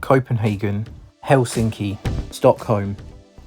Copenhagen, Helsinki, Stockholm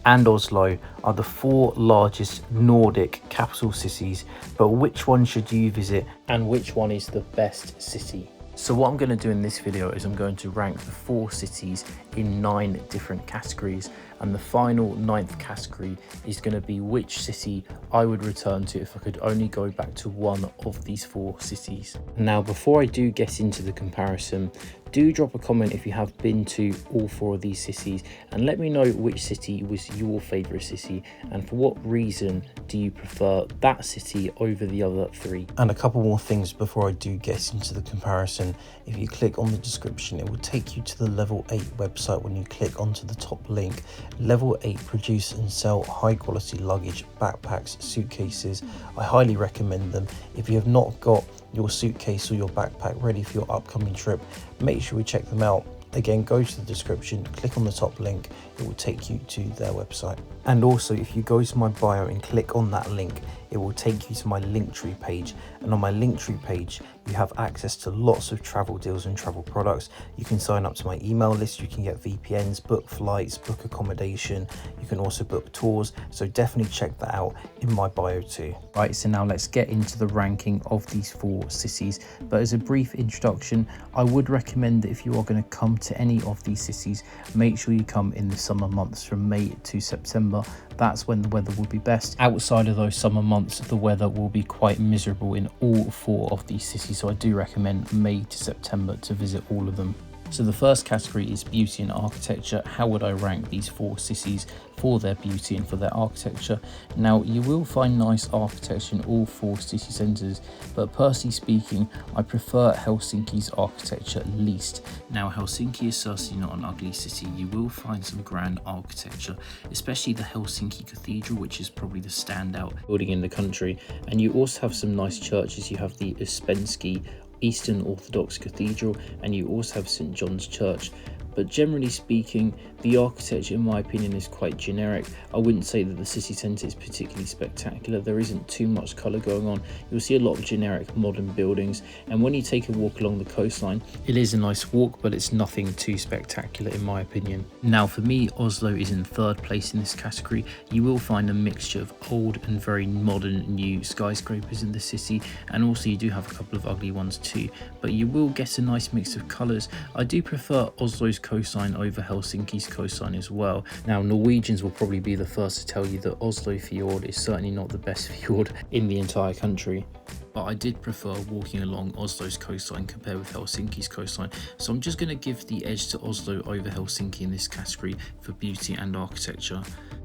and Oslo are the 4 largest Nordic capital cities, but which one should you visit and which one is the best city? So what I'm going to do in this video is I'm going to rank the 4 cities in 9 different categories, and the final 9th category is going to be which city I would return to if I could only go back to one of these 4 cities. Now, before I do get into the comparison, do drop a comment if you have been to all 4 of these cities and let me know which city was your favourite city and for what reason do you prefer that city over the other 3. And a couple more things before I do get into the comparison. If you click on the description, it will take you to the level 8 website. When you click onto the top link, level 8 produce and sell high quality luggage, backpacks, suitcases. I highly recommend them. If you have not got your suitcase or your backpack ready for your upcoming trip, make sure you check them out. Again, go to the description, click on the top link, it will take you to their website. And also, if you go to my bio and click on that link, it will take you to my Linktree page, and on my Linktree page you have access to lots of travel deals and travel products. You can sign up to my email list, you can get VPNs, book flights, book accommodation, you can also book tours, so definitely check that out in my bio too. Right, so now let's get into the ranking of these 4 cities, but as a brief introduction, I would recommend that if you are going to come to any of these cities, make sure you come in the summer months from May to September. That's when the weather will be best. Outside of those summer months, the weather will be quite miserable in all 4 of these cities, so I do recommend May to September to visit all of them. So the first category is beauty and architecture. How would I rank these 4 cities for their beauty and for their architecture? Now, you will find nice architecture in all 4 city centres, but personally speaking, I prefer Helsinki's architecture least. Now, Helsinki is certainly not an ugly city. You will find some grand architecture, especially the Helsinki Cathedral, which is probably the standout building in the country. And you also have some nice churches. You have the Uspenski Eastern Orthodox Cathedral, and you also have St. John's Church. But generally speaking, the architecture in my opinion is quite generic. I wouldn't say that the city centre is particularly spectacular. There isn't too much colour going on. You'll see a lot of generic modern buildings, and when you take a walk along the coastline, it is a nice walk, but it's nothing too spectacular in my opinion. Now for me, Oslo is in 3rd place in this category. You will find a mixture of old and very modern new skyscrapers in the city, and also you do have a couple of ugly ones too, but you will get a nice mix of colours. I do prefer Oslo's coastline over Helsinki's coastline as well. Now, Norwegians will probably be the first to tell you that Oslo fjord is certainly not the best fjord in the entire country, but I did prefer walking along Oslo's coastline compared with Helsinki's coastline, so I'm just going to give the edge to Oslo over Helsinki in this category for beauty and architecture.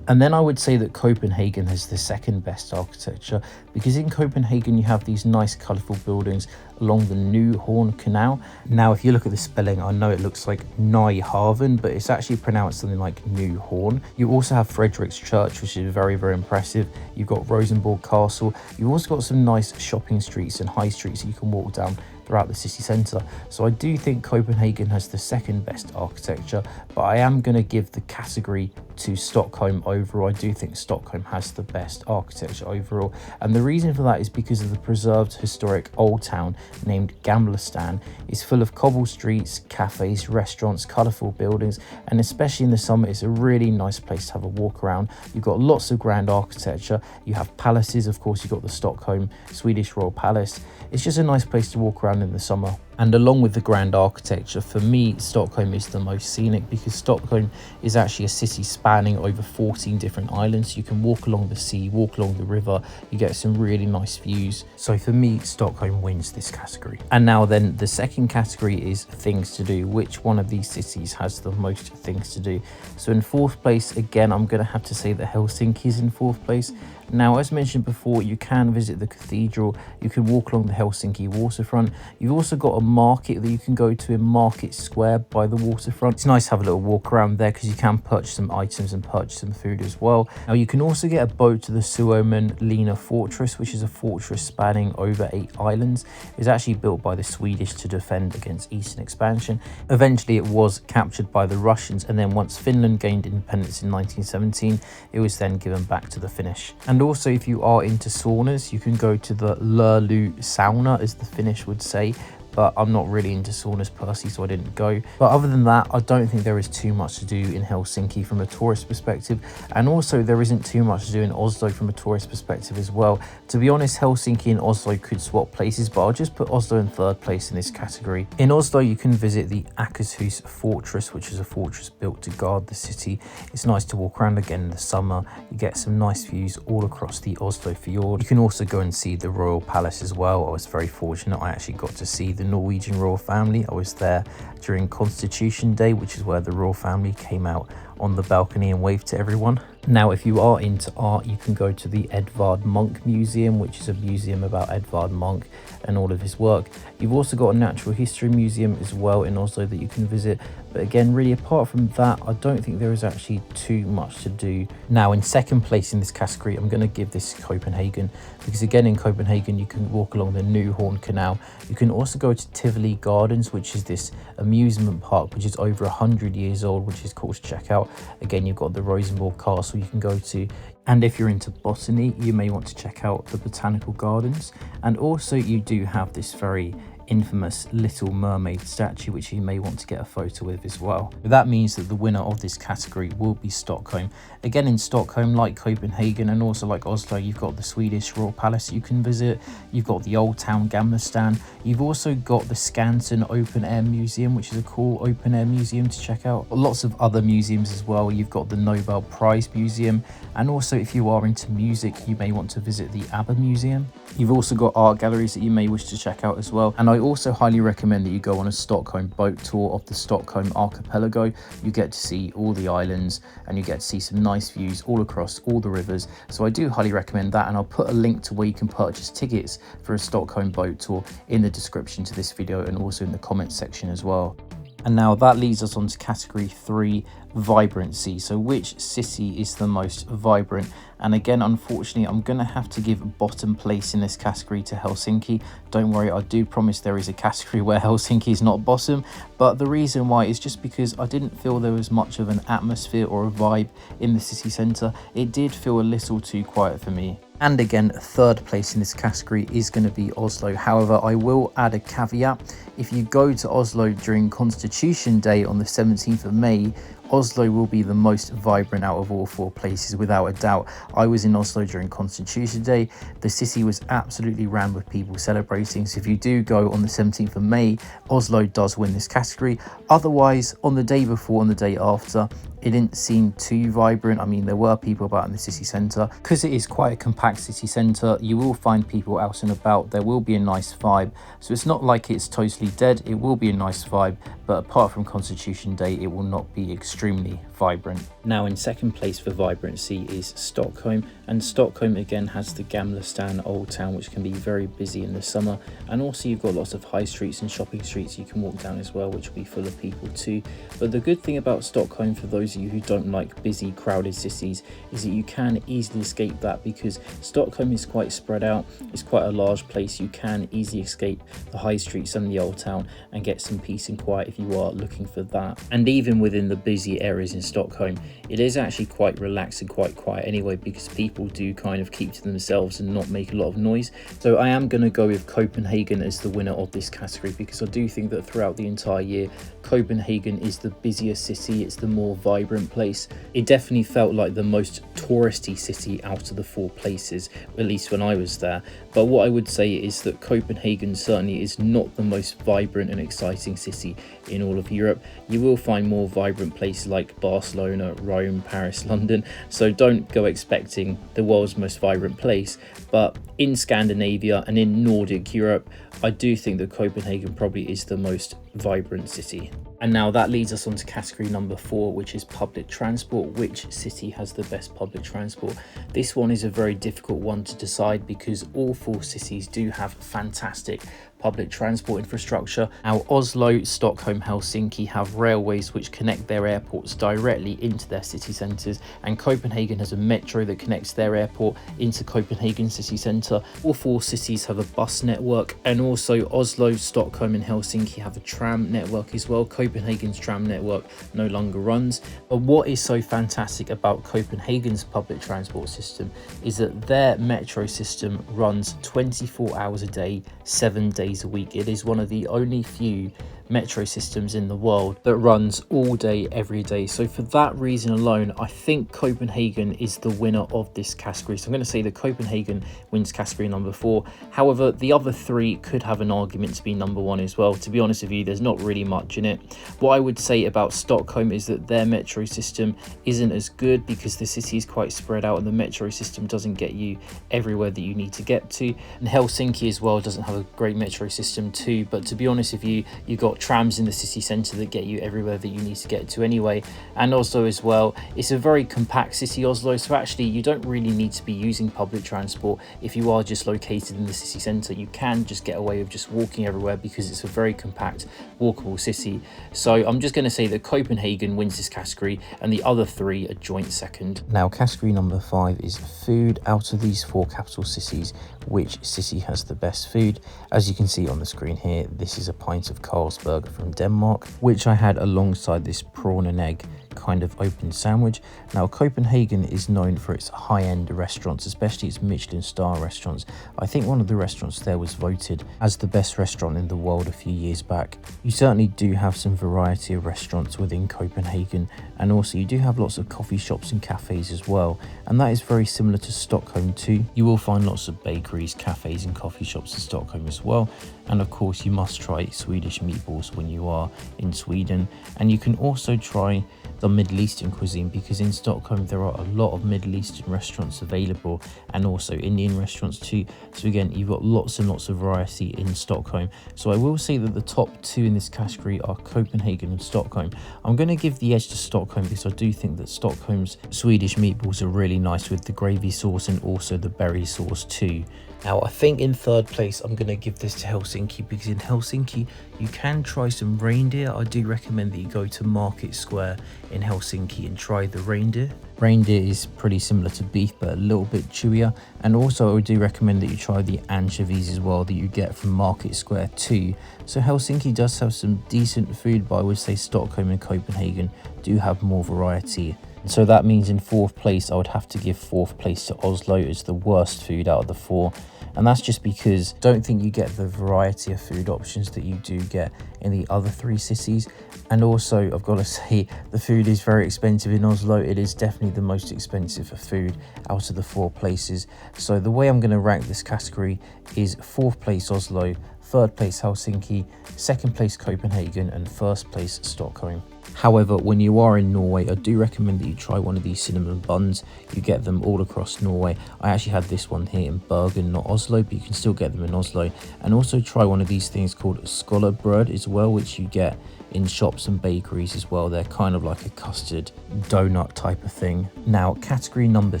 And then I would say that Copenhagen has the 2nd best architecture, because in Copenhagen you have these nice colourful buildings along the New Horn Canal. Now if you look at the spelling, I know it looks like Nyhaven, but it's actually pronounced something like New Horn. You also have Frederick's Church, which is very, very impressive. You've got Rosenborg Castle. You've also got some nice shopping streets and high streets that you can walk down throughout the city centre. So I do think Copenhagen has the 2nd best architecture, but I am going to give the category to Stockholm overall. I do think Stockholm has the best architecture overall, and the reason for that is because of the preserved historic old town named Gamlestan. It's full of cobble streets, cafes, restaurants, colourful buildings, and especially in the summer it's a really nice place to have a walk around. You've got lots of grand architecture. You have palaces, of course. You've got the Stockholm Swedish Royal Palace. It's just a nice place to walk around in the summer. And along with the grand architecture, for me, Stockholm is the most scenic, because Stockholm is actually a city spanning over 14 different islands. You can walk along the sea, walk along the river, you get some really nice views. So for me, Stockholm wins this category. And now then, the 2nd category is things to do. Which one of these cities has the most things to do? So in 4th place, again, I'm going to have to say that Helsinki is in 4th place. Now, as mentioned before, you can visit the cathedral, you can walk along the Helsinki waterfront. You've also got a market that you can go to in Market Square by the waterfront. It's nice to have a little walk around there because you can purchase some items and purchase some food as well. Now, you can also get a boat to the Suomenlinna Fortress, which is a fortress spanning over 8 islands. It was actually built by the Swedish to defend against Eastern expansion. Eventually, it was captured by the Russians, and then once Finland gained independence in 1917, it was then given back to the Finnish. And also, if you are into saunas, you can go to the Lurlu sauna, as the Finnish would say. but I'm not really into saunas per se, so I didn't go. But other than that, I don't think there is too much to do in Helsinki from a tourist perspective, and also there isn't too much to do in Oslo from a tourist perspective as well. To be honest, Helsinki and Oslo could swap places, but I'll just put Oslo in third place in this category. In Oslo, you can visit the Akershus fortress, which is a fortress built to guard the city. It's nice to walk around again in the summer. You get some nice views all across the Oslo fjord. You can also go and see the royal palace as well. I was very fortunate. I actually got to see the Norwegian royal family. I was there during Constitution Day, which is where the royal family came out on the balcony and waved to everyone. Now, if you are into art, you can go to the Edvard Munch Museum, which is a museum about Edvard Munch and all of his work. You've also got a natural history museum as well in Oslo that you can visit. But again, really, apart from that, I don't think there is actually too much to do. Now, in second place in this category, I'm going to give this Copenhagen, because again, in Copenhagen, you can walk along the Nyhavn Canal. You can also go to Tivoli Gardens, which is this amusement park, which is over 100 years old, which is cool to check out. Again, you've got the Rosenborg Castle you can go to. And if you're into botany, you may want to check out the Botanical Gardens. And also you do have this very infamous Little Mermaid statue, which you may want to get a photo with as well. That means that the winner of this category will be Stockholm. Again, in Stockholm, like Copenhagen and also like Oslo, you've got the Swedish Royal Palace you can visit. You've got the Old Town Gamla Stan. You've also got the Skansen Open Air Museum, which is a cool open air museum to check out. Lots of other museums as well. You've got the Nobel Prize Museum. And also, if you are into music, you may want to visit the ABBA Museum. You've also got art galleries that you may wish to check out as well. And I also highly recommend that you go on a Stockholm boat tour of the Stockholm archipelago. You get to see all the islands and you get to see some nice views all across all the rivers. So I do highly recommend that, and I'll put a link to where you can purchase tickets for a Stockholm boat tour in the description to this video and also in the comments section as well. And now that leads us on to category 3, vibrancy. So which city is the most vibrant? And again, unfortunately, I'm going to have to give bottom place in this category to Helsinki. Don't worry, I do promise there is a category where Helsinki is not bottom. But the reason why is just because I didn't feel there was much of an atmosphere or a vibe in the city centre. It did feel a little too quiet for me. And again, third place in this category is going to be Oslo. However, I will add a caveat. If you go to Oslo during Constitution Day on the 17th of May, Oslo will be the most vibrant out of all 4 places, without a doubt. I was in Oslo during Constitution Day. The city was absolutely rammed with people celebrating. So if you do go on the 17th of May, Oslo does win this category. Otherwise, on the day before and the day after, it didn't seem too vibrant. I mean, there were people about in the city centre. Because it is quite a compact city centre, you will find people out and about. There will be a nice vibe. So it's not like it's totally dead. It will be a nice vibe. But apart from Constitution Day, it will not be extremely vibrant. Now, in second place for vibrancy is Stockholm. And Stockholm, again, has the Gamla Stan Old Town, which can be very busy in the summer. And also you've got lots of high streets and shopping streets you can walk down as well, which will be full of people too. But the good thing about Stockholm, for those of you who don't like busy, crowded cities, is that you can easily escape that, because Stockholm is quite spread out. It's quite a large place. You can easily escape the high streets and the old town and get some peace and quiet if you are looking for that. And even within the busy areas in Stockholm, it is actually quite relaxed and quite quiet anyway, because people do kind of keep to themselves and not make a lot of noise. So I am going to go with Copenhagen as the winner of this category, because I do think that throughout the entire year, Copenhagen is the busier city. It's the more vibrant place. It definitely felt like the most touristy city out of the 4 places, at least when I was there. But what I would say is that Copenhagen certainly is not the most vibrant and exciting city in all of Europe. You will find more vibrant places like Barcelona, Rome, Paris, London. So don't go expecting the world's most vibrant place. But in Scandinavia and in Nordic Europe, I do think that Copenhagen probably is the most vibrant city. And now that leads us on to category number 4, which is public transport. Which city has the best public transport? This one is a very difficult one to decide, because all 4 cities do have fantastic public transport infrastructure. Now, Oslo, Stockholm, Helsinki have railways which connect their airports directly into their city centres, and Copenhagen has a metro that connects their airport into Copenhagen city centre. All 4 cities have a bus network, and also Oslo, Stockholm and Helsinki have a tram network as well. Copenhagen's tram network no longer runs. But what is so fantastic about Copenhagen's public transport system is that their metro system runs 24 hours a day, 7 days days a week. It is one of the only few metro systems in the world that runs all day every day. So for that reason alone, I think Copenhagen is the winner of this category. So I'm going to say that Copenhagen wins category number 4. However, the other 3 could have an argument to be number 1 as well. To be honest with you, there's not really much in it. What I would say about Stockholm is that their metro system isn't as good because the city is quite spread out and the metro system doesn't get you everywhere that you need to get to. And Helsinki as well doesn't have a great metro system too, but to be honest with you, you've got trams in the city centre that get you everywhere that you need to get to anyway. And Oslo as well, it's a very compact city, Oslo, so actually you don't really need to be using public transport if you are just located in the city centre. You can just get away with just walking everywhere because it's a very compact, walkable city. So I'm just going to say that Copenhagen wins this category and the other 3 are joint second. Now category number 5 is food. Out of these 4 capital cities, which city has the best food? As you can see on the screen here, this is a pint of Carlsberg from Denmark, which I had alongside this prawn and egg kind of open sandwich. Now Copenhagen is known for its high-end restaurants, especially its Michelin star restaurants. I think one of the restaurants there was voted as the best restaurant in the world a few years back. You certainly do have some variety of restaurants within Copenhagen, and also you do have lots of coffee shops and cafes as well, and that is very similar to Stockholm too. You will find lots of bakeries, cafes and coffee shops in Stockholm as well. And of course you must try Swedish meatballs when you are in Sweden, and you can also try the Middle Eastern cuisine because in Stockholm there are a lot of Middle Eastern restaurants available and also Indian restaurants too. So again, you've got lots and lots of variety in Stockholm. So I will say that the top 2 in this category are Copenhagen and Stockholm. I'm going to give the edge to Stockholm because I do think that Stockholm's Swedish meatballs are really nice with the gravy sauce and also the berry sauce too. Now I think in third place I'm going to give this to Helsinki because in Helsinki you can try some reindeer. I do recommend that you go to Market Square in Helsinki and try the reindeer. Reindeer is pretty similar to beef but a little bit chewier, and also I do recommend that you try the anchovies as well that you get from Market Square too. So Helsinki does have some decent food, but I would say Stockholm and Copenhagen do have more variety. So that means in 4th place I would have to give 4th place to Oslo. It's the worst food out of the 4, and that's just because I don't think you get the variety of food options that you do get in the other 3 cities. And also I've got to say the food is very expensive in Oslo. It is definitely the most expensive for food out of the 4 places. So the way I'm going to rank this category is 4th place Oslo, 3rd place Helsinki, 2nd place Copenhagen and 1st place Stockholm. However, when you are in Norway, I do recommend that you try one of these cinnamon buns. You get them all across Norway. I actually had this one here in Bergen, not Oslo, but you can still get them in Oslo. And also try one of these things called scholar bread as well, which you get in shops and bakeries as well. They're kind of like a custard donut type of thing. Now, category number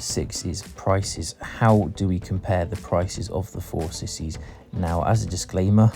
6 is prices. How do we compare the prices of the 4 cities? Now, as a disclaimer,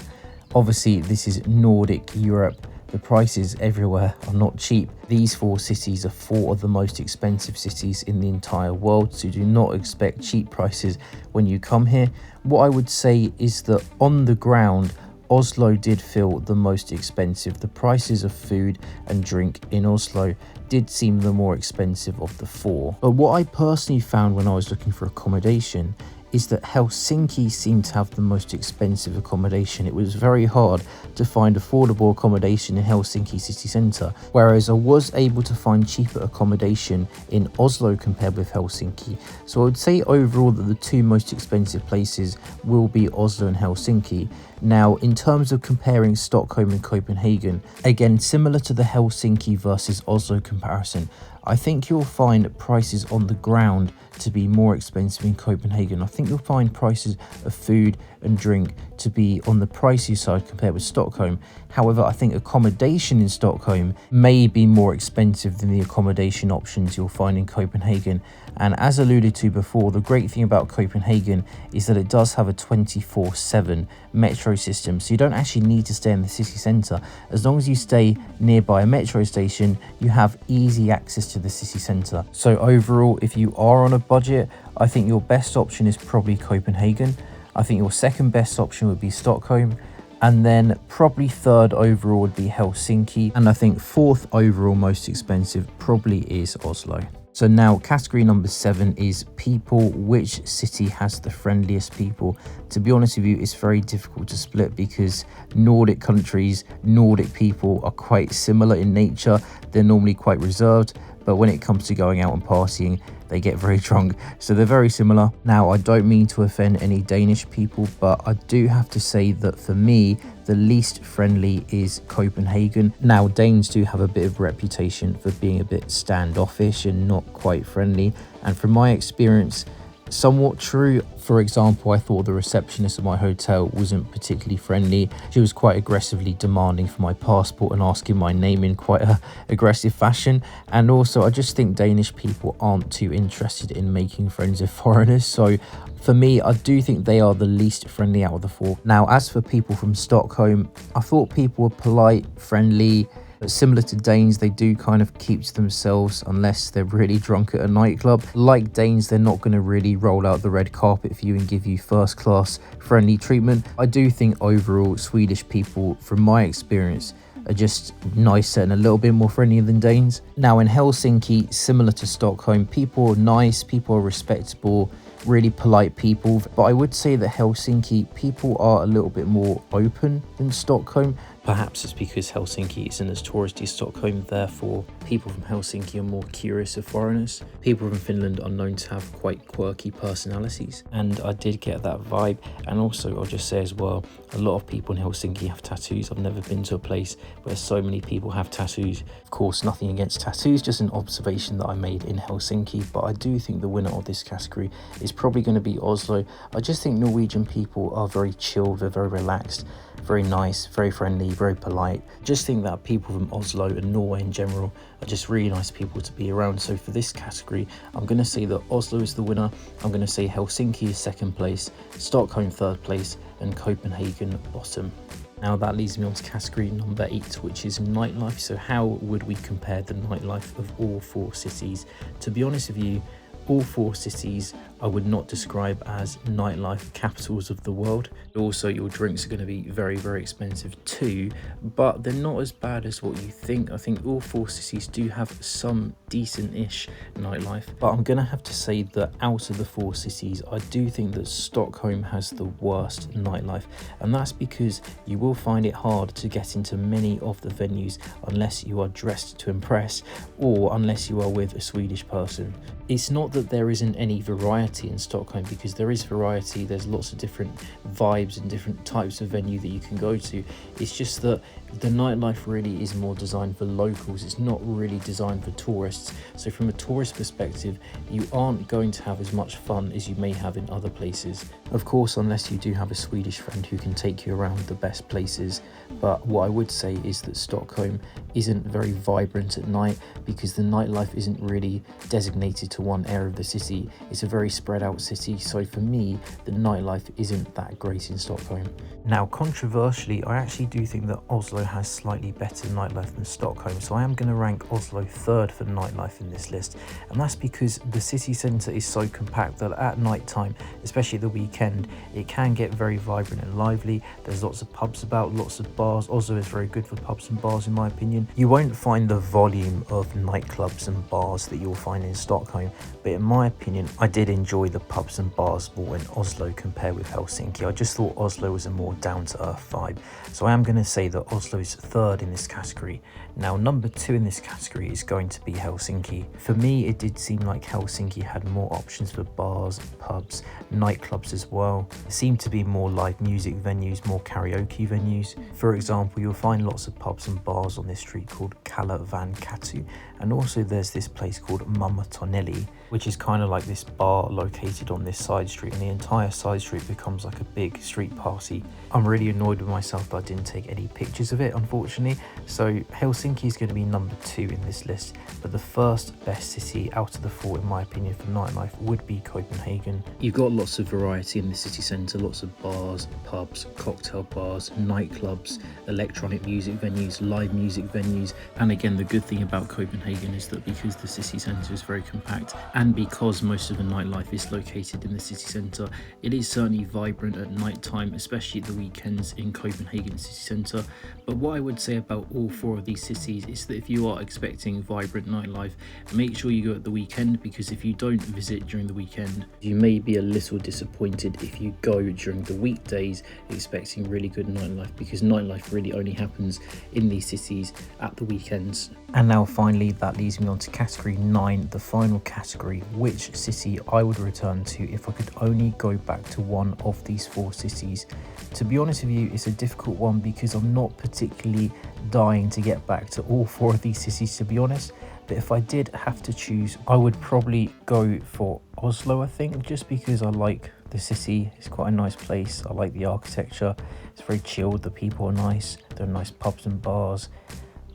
obviously this is Nordic Europe. The prices everywhere are not cheap. These 4 cities are 4 of the most expensive cities in the entire world, so do not expect cheap prices when you come here. What I would say is that on the ground, Oslo did feel the most expensive. The prices of food and drink in Oslo did seem the more expensive of the 4. But what I personally found when I was looking for accommodation is that Helsinki seemed to have the most expensive accommodation. It was very hard to find affordable accommodation in Helsinki city centre, whereas I was able to find cheaper accommodation in Oslo compared with Helsinki. So I would say overall that the 2 most expensive places will be Oslo and Helsinki. Now, in terms of comparing Stockholm and Copenhagen, again, similar to the Helsinki versus Oslo comparison, I think you'll find prices on the ground to be more expensive in Copenhagen. I think you'll find prices of food and drink to be on the pricey side compared with Stockholm. However, I think accommodation in Stockholm may be more expensive than the accommodation options you'll find in Copenhagen. And as alluded to before, the great thing about Copenhagen is that it does have a 24/7 metro system. So you don't actually need to stay in the city centre. As long as you stay nearby a metro station, you have easy access to the city centre. So overall, if you are on a budget, I think your best option is probably Copenhagen. I think your second best option would be Stockholm. And then probably third overall would be Helsinki. And I think 4th overall most expensive probably is Oslo. So now category number 7 is people. Which city has the friendliest people? To be honest with you, it's very difficult to split because Nordic countries, Nordic people are quite similar in nature. They're normally quite reserved, but when it comes to going out and partying, they get very drunk. So they're very similar. Now, I don't mean to offend any Danish people, but I do have to say that for me, the least friendly is Copenhagen. Now, Danes do have a bit of reputation for being a bit standoffish and not quite friendly. And from my experience, somewhat true. For example, I thought the receptionist at my hotel wasn't particularly friendly. She was quite aggressively demanding for my passport and asking my name in quite a aggressive fashion. And also, I just think Danish people aren't too interested in making friends with foreigners. So for me, I do think they are the least friendly out of the 4. Now, as for people from Stockholm, I thought people were polite, friendly, but similar to Danes, they do kind of keep to themselves unless they're really drunk at a nightclub. Like Danes, they're not going to really roll out the red carpet for you and give you first class friendly treatment. I do think overall Swedish people, from my experience, are just nicer and a little bit more friendly than Danes. Now in Helsinki, similar to Stockholm, people are nice, people are respectable, really polite people. But I would say that Helsinki, people are a little bit more open than Stockholm. Perhaps it's because Helsinki isn't as touristy as Stockholm, therefore people from Helsinki are more curious of foreigners. People from Finland are known to have quite quirky personalities, and I did get that vibe. And also, I'll just say as well, a lot of people in Helsinki have tattoos. I've never been to a place where so many people have tattoos. Of course, nothing against tattoos, just an observation that I made in Helsinki. But I do think the winner of this category is probably going to be Oslo. I just think Norwegian people are very chill, they're very relaxed, very nice, very friendly, very polite. Just think that people from Oslo and Norway in general are just really nice people to be around. So for this category, I'm going to say that Oslo is the winner. I'm going to say Helsinki is second place, Stockholm third place, and Copenhagen bottom. Now that leads me on to category number 8, which is nightlife. So how would we compare the nightlife of all 4 cities? To be honest with you, all 4 cities I would not describe as nightlife capitals of the world. Also, your drinks are going to be very, very expensive too, but they're not as bad as what you think. I think all 4 cities do have some decent-ish nightlife, but I'm going to have to say that out of the 4 cities, I do think that Stockholm has the worst nightlife, and that's because you will find it hard to get into many of the venues unless you are dressed to impress or unless you are with a Swedish person. It's not that there isn't any variety in Stockholm, because there is variety. There's lots of different vibes and different types of venue that you can go to. It's just that the nightlife really is more designed for locals. It's not really designed for tourists. So from a tourist perspective, you aren't going to have as much fun as you may have in other places. Of course, unless you do have a Swedish friend who can take you around the best places. But what I would say is that Stockholm isn't very vibrant at night because the nightlife isn't really designated to one area of the city. It's a very spread out city. So for me, the nightlife isn't that great in Stockholm. Now, controversially, I actually do think that Oslo has slightly better nightlife than Stockholm. So I am going to rank Oslo third for nightlife in this list. And that's because the city centre is so compact that at night time, especially the weekend, it can get very vibrant and lively. There's lots of pubs about, lots of bars. Oslo is very good for pubs and bars in my opinion. You won't find the volume of nightclubs and bars that you'll find in Stockholm, but in my opinion, I did enjoy the pubs and bars more in Oslo compared with Helsinki. I just thought Oslo was a more down-to-earth vibe. So I am going to say that Oslo is third in this category. Now, number 2 in this category is going to be Helsinki. For me, it did seem like Helsinki had more options for bars, pubs, nightclubs as well. There seemed to be more live music venues, more karaoke venues. For example, you'll find lots of pubs and bars on this street called Kalla Van Katu. And also there's this place called Mamma Tonelli, which is kind of like this bar located on this side street, and the entire side street becomes like a big street party. I'm really annoyed with myself that I didn't take any pictures of it, unfortunately. So Helsinki is going to be number 2 in this list, but the first best city out of the 4, in my opinion, for nightlife would be Copenhagen. You've got lots of variety in the city centre, lots of bars, pubs, cocktail bars, nightclubs, electronic music venues, live music venues, and again, the good thing about Copenhagen Copenhagen is that because the city centre is very compact and because most of the nightlife is located in the city centre, it is certainly vibrant at night time, especially at the weekends in Copenhagen city centre. But what I would say about all four of these cities is that if you are expecting vibrant nightlife, make sure you go at the weekend, because if you don't visit during the weekend, you may be a little disappointed if you go during the weekdays expecting really good nightlife, because nightlife really only happens in these cities at the weekends. And now finally, that leads me on to category 9, the final category, which city I would return to if I could only go back to one of these 4 cities. To be honest with you, it's a difficult one because I'm not particularly dying to get back to all 4 of these cities, to be honest. But if I did have to choose, I would probably go for Oslo, I think, just because I like the city. It's quite a nice place. I like the architecture. It's very chilled. The people are nice. There are nice pubs and bars.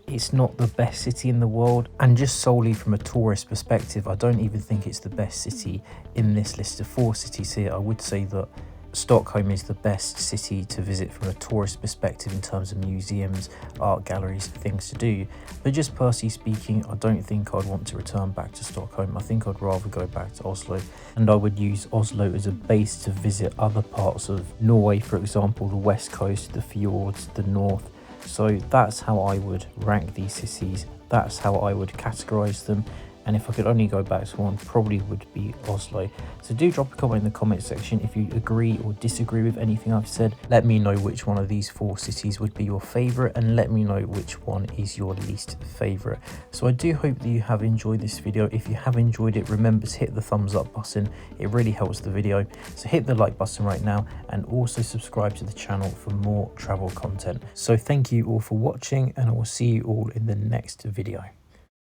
It's not the best city in the world, and just solely from a tourist perspective, I don't even think it's the best city in this list of 4 cities here. I would say that Stockholm is the best city to visit from a tourist perspective in terms of museums, art galleries, things to do. But just personally speaking, I don't think I'd want to return back to Stockholm. I think I'd rather go back to Oslo, and I would use Oslo as a base to visit other parts of Norway, for example, the west coast, the fjords, the north. So that's how I would rank these cities. That's how I would categorize them. And if I could only go back to one, probably would be Oslo. So do drop a comment in the comment section if you agree or disagree with anything I've said. Let me know which one of these 4 cities would be your favorite, and let me know which one is your least favorite. So I do hope that you have enjoyed this video. If you have enjoyed it, remember to hit the thumbs up button. It really helps the video. So hit the like button right now, and also subscribe to the channel for more travel content. So thank you all for watching, and I will see you all in the next video.